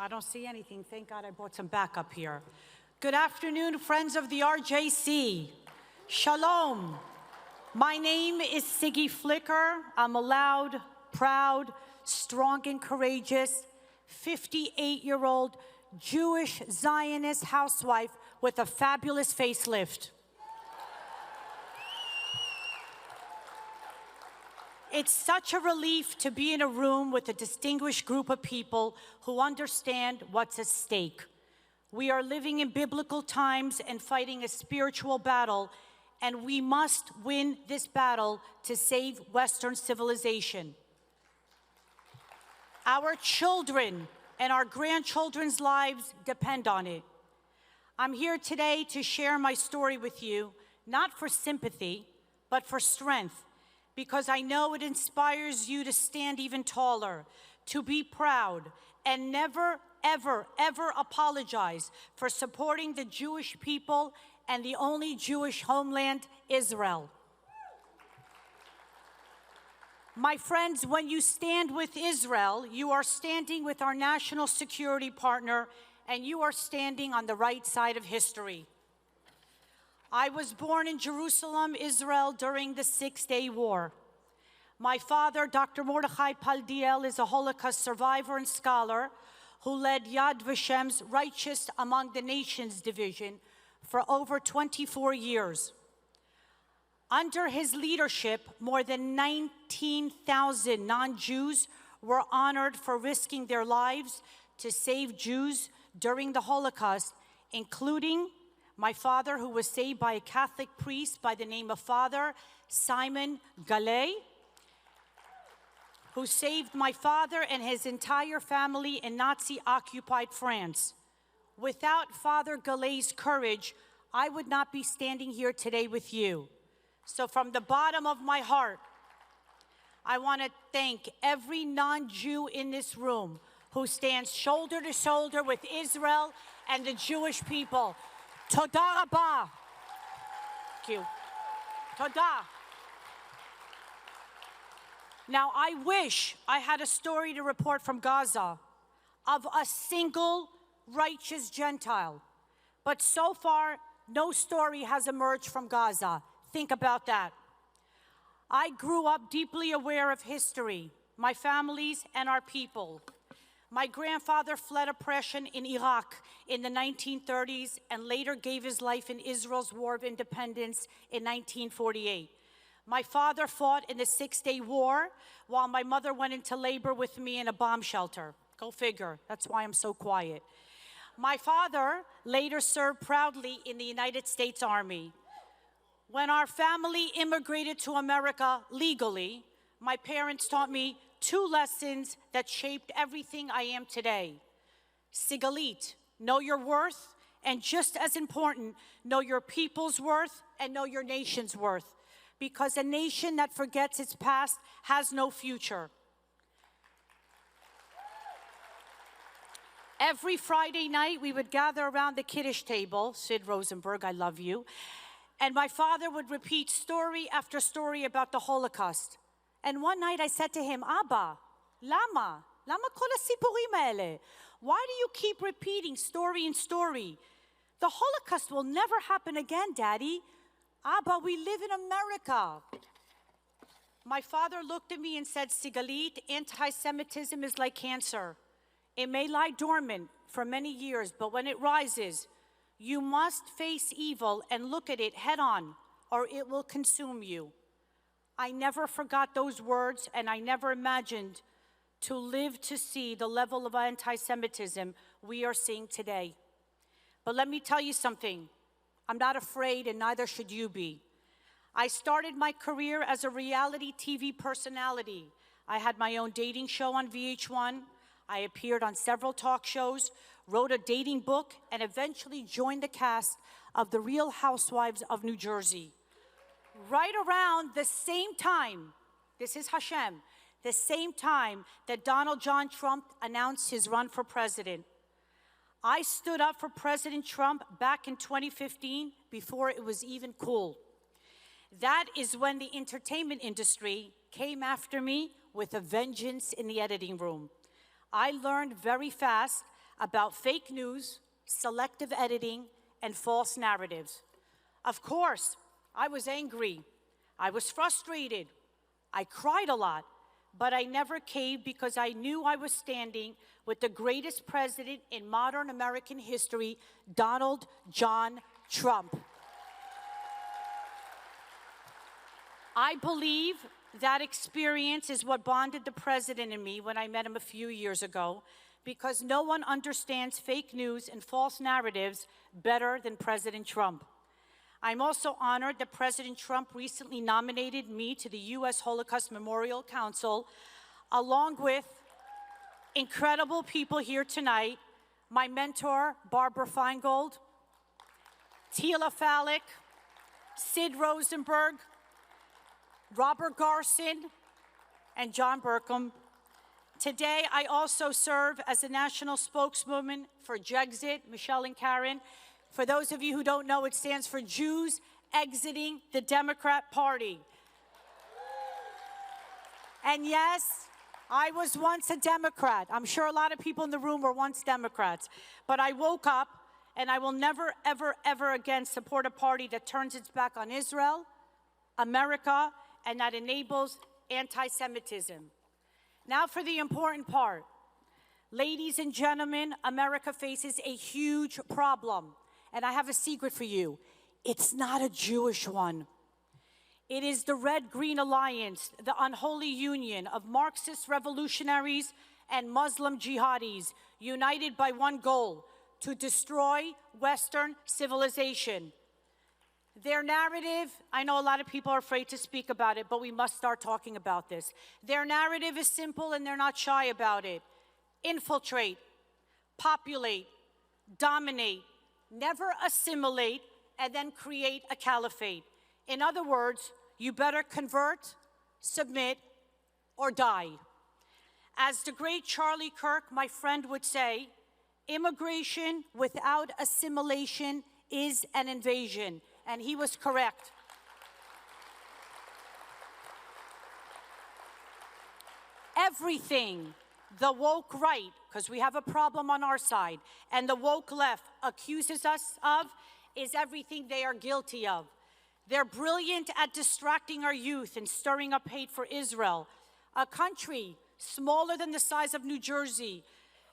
I don't see anything. Thank God I brought some backup here. Good afternoon, friends of the RJC. Shalom. My name is Siggy Flicker. I'm a loud, proud, strong and courageous 58-year-old Jewish Zionist housewife with a fabulous facelift. It's such a relief to be in a room with a distinguished group of people who understand what's at stake. We are living in biblical times and fighting a spiritual battle, and we must win this battle to save Western civilization. Our children and our grandchildren's lives depend on it. I'm here today to share my story with you, not for sympathy, but for strength, because I know it inspires you to stand even taller, to be proud, and never, ever, ever apologize for supporting the Jewish people and the only Jewish homeland, Israel. My friends, when you stand with Israel, you are standing with our national security partner, and you are standing on the right side of history. I was born in Jerusalem, Israel, during the Six-Day War. My father, Dr. Mordechai Paldiel, is a Holocaust survivor and scholar who led Yad Vashem's Righteous Among the Nations division for over 24 years. Under his leadership, more than 19,000 non-Jews were honored for risking their lives to save Jews during the Holocaust, including my father, who was saved by a Catholic priest by the name of Father Simon Gallet, who saved my father and his entire family in Nazi-occupied France. Without Father Gallet's courage, I would not be standing here today with you. So from the bottom of my heart, I want to thank every non-Jew in this room who stands shoulder to shoulder with Israel and the Jewish people. Toda Rabah. Thank you. Toda. Now, I wish I had a story to report from Gaza of a single righteous Gentile. But so far, no story has emerged from Gaza. Think about that. I grew up deeply aware of history, my families, and our people. My grandfather fled oppression in Iraq in the 1930s and later gave his life in Israel's War of Independence in 1948. My father fought in the Six-Day War while my mother went into labor with me in a bomb shelter. Go figure. That's why I'm so quiet. My father later served proudly in the United States Army. When our family immigrated to America legally, my parents taught me two lessons that shaped everything I am today. Sigalit, know your worth, and just as important, know your people's worth and know your nation's worth. Because a nation that forgets its past has no future. Every Friday night, we would gather around the Kiddush table. Sid Rosenberg, I love you. And my father would repeat story after story about the Holocaust. And one night I said to him, Abba, lama kol hasipurim haele? Why do you keep repeating story and story? The Holocaust will never happen again, Daddy. Abba, we live in America. My father looked at me and said, Sigalit, anti-Semitism is like cancer. It may lie dormant for many years, but when it rises, you must face evil and look at it head on, or it will consume you. I never forgot those words, and I never imagined to live to see the level of anti-Semitism we are seeing today. But let me tell you something. I'm not afraid, and neither should you be. I started my career as a reality TV personality. I had my own dating show on VH1. I appeared on several talk shows, wrote a dating book, and eventually joined the cast of The Real Housewives of New Jersey. Right around the same time, this is Hashem, the same time that Donald John Trump announced his run for president. I stood up for President Trump back in 2015 before it was even cool. That is when the entertainment industry came after me with a vengeance in the editing room. I learned very fast about fake news, selective editing, and false narratives. Of course, I was angry. I was frustrated. I cried a lot, but I never caved because I knew I was standing with the greatest president in modern American history, Donald John Trump. I believe that experience is what bonded the president and me when I met him a few years ago, because no one understands fake news and false narratives better than President Trump. I'm also honored that President Trump recently nominated me to the U.S. Holocaust Memorial Council, along with incredible people here tonight, my mentor, Barbara Feingold, Tila Falick, Sid Rosenberg, Robert Garson, and John Burkham. Today, I also serve as the national spokeswoman for Jexit, Michelle and Karen. For those of you who don't know, it stands for Jews Exiting the Democrat Party. And yes, I was once a Democrat. I'm sure a lot of people in the room were once Democrats. But I woke up, and I will never, ever, ever again support a party that turns its back on Israel, America, and that enables anti-Semitism. Now for the important part. Ladies and gentlemen, America faces a huge problem. And I have a secret for you. It's not a Jewish one. It is the Red-Green Alliance, the unholy union of Marxist revolutionaries and Muslim jihadis, united by one goal: to destroy Western civilization. Their narrative, I know a lot of people are afraid to speak about it, but we must start talking about this. Their narrative is simple and they're not shy about it. Infiltrate, populate, dominate, never assimilate, and then create a caliphate. In other words, you better convert, submit, or die. As the great Charlie Kirk, my friend, would say, immigration without assimilation is an invasion. And he was correct. Everything the woke right, because we have a problem on our side, and the woke left accuses us of is everything they are guilty of. They're brilliant at distracting our youth and stirring up hate for Israel, a country smaller than the size of New Jersey,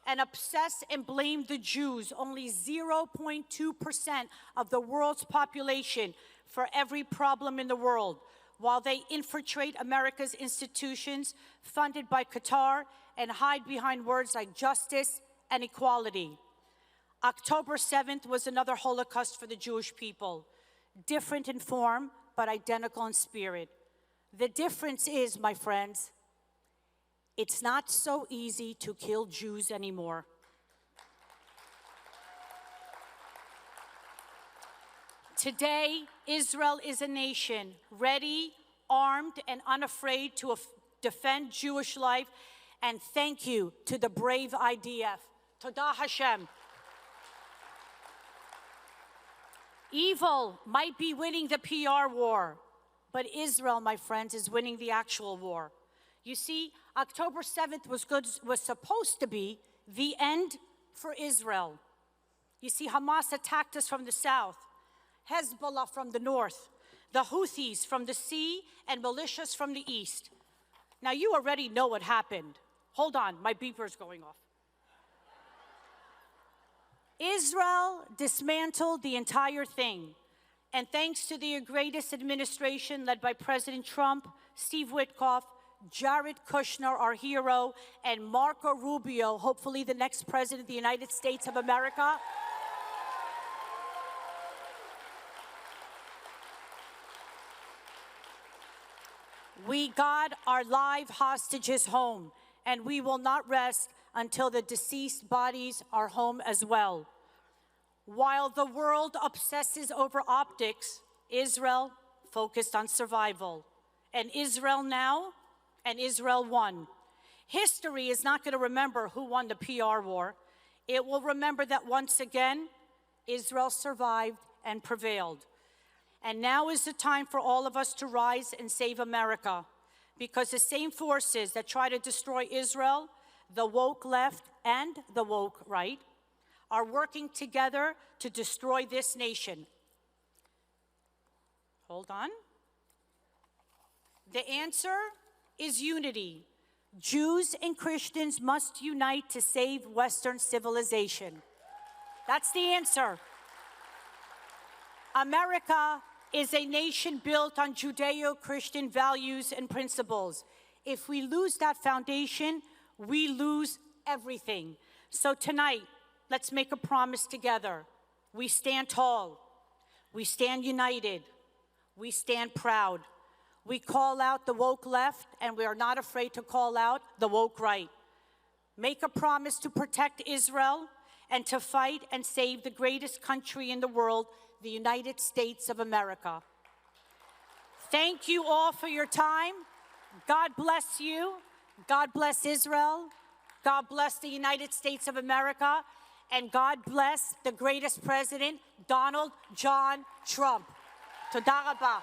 and obsess and blame the Jews, only 0.2% of the world's population, for every problem in the world, while they infiltrate America's institutions funded by Qatar and hide behind words like justice and equality. October 7th was another Holocaust for the Jewish people, different in form, but identical in spirit. The difference is, my friends, it's not so easy to kill Jews anymore. Today, Israel is a nation ready, armed, and unafraid to defend Jewish life, and thank you to the brave IDF. Todah Hashem. Evil might be winning the PR war, but Israel, my friends, is winning the actual war. You see, October 7th was supposed to be the end for Israel. You see, Hamas attacked us from the south, Hezbollah from the north, the Houthis from the sea, and militias from the east. Now, you already know what happened. Hold on, my beeper's going off. Israel dismantled the entire thing. And thanks to the greatest administration led by President Trump, Steve Witkoff, Jared Kushner, our hero, and Marco Rubio, hopefully the next president of the United States of America, we got our live hostages home, and we will not rest until the deceased bodies are home as well. While the world obsesses over optics, Israel focused on survival. And Israel now, and Israel won. History is not going to remember who won the PR war. It will remember that once again, Israel survived and prevailed. And now is the time for all of us to rise and save America, because the same forces that try to destroy Israel, the woke left and the woke right, are working together to destroy this nation. Hold on. The answer is unity. Jews and Christians must unite to save Western civilization. That's the answer. America is a nation built on Judeo-Christian values and principles. If we lose that foundation, we lose everything. So tonight, let's make a promise together. We stand tall. We stand united. We stand proud. We call out the woke left, and we are not afraid to call out the woke right. Make a promise to protect Israel and to fight and save the greatest country in the world, the United States of America. Thank you all for your time. God bless you. God bless Israel. God bless the United States of America. And God bless the greatest president, Donald John Trump. Toda rabah.